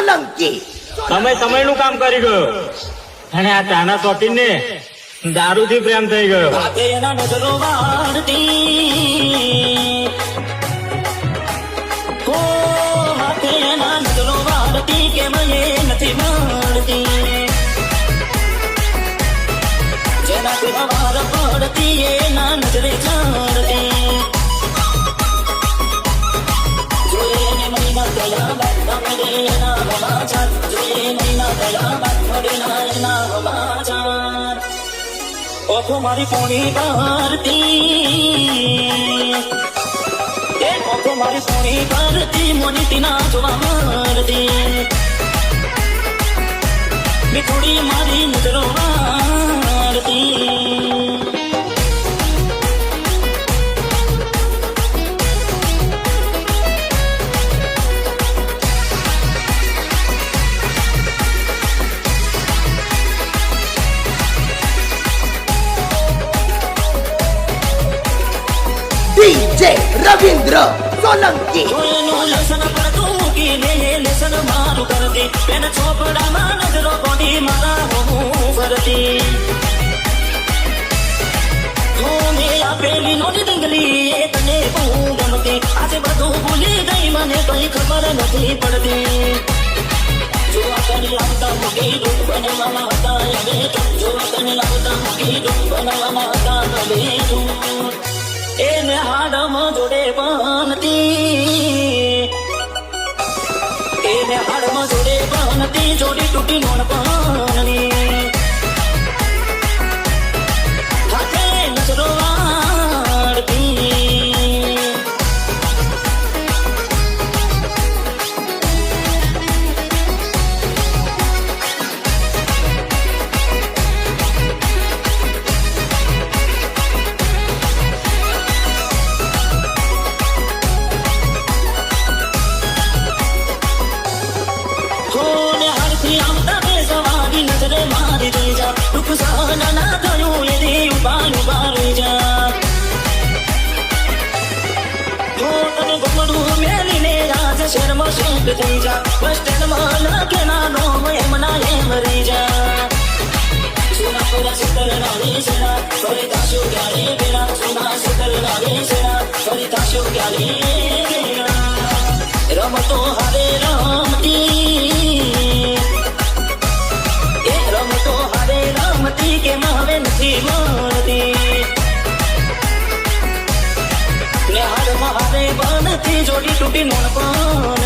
સોલંકી તમે સમયનું કામ કરી ગયો અને આ ચાના શોખીનને દારૂથી પ્રેમ થઈ ગયો. એના નજરો વાળતી હો હાથે એના નજરો વાળતી કે મને નથી મળતી જેના પીવા વાર પડતી એના નજરે ચડતી જોઈને મહિના ગયા બાદ મળે એના સમાચાર જોઈને મહિના ગયા બાદ મળે એના સમાચાર ઓખો મારી પોણી ભરતી એ ઓખો મારી પોણી ભરતી મોની તીના જોવા મળતી મીઠોડી મારી નજરો વાળતી DJ રવિન્દ્ર સોલંકી કોઈનું લસણ પડતું મૂકીને લસણ મારું કરતી પેન ચોપડામાં નજરો કોડી મારા હું ફરતી મેં આપેલી નોની ડંગલી એ તને બહુ ગમતી આજે બધું ભૂલી ગઈ મને કઈ ખબર નથી પડતી જોવા તને આવતા મૂકી રૂપ બનવાના હતા હવે જોવા તને આવતા મૂકી રૂપ બનવાના હતા હવે એને હાડમાં જોડે બનતી એને હાડમાં જોડે બનતી જોડી તૂટી નોન બનની હાથે નજરો વાળતી ના થયું એ ઉભાન ઉભારી જા તો તને ગમડું મેલીને રાજ શહેરમાં શેક થઈ જા બસ સ્ટેન્ડમાં નાખે નાનો એમ ના એમ રહી જા સોના પર સિતર નાની સેના ફરી તાશો ક્યારે બેરા સોના સિતર નાની સેના ફરી તાશો ક્યારે બેરા રમતો હારે રમતી એ રમતો હારે રમતી કે હવે નથી મળતી ને હાડમાં હારે બનતી જોડી તૂટી નોન પણ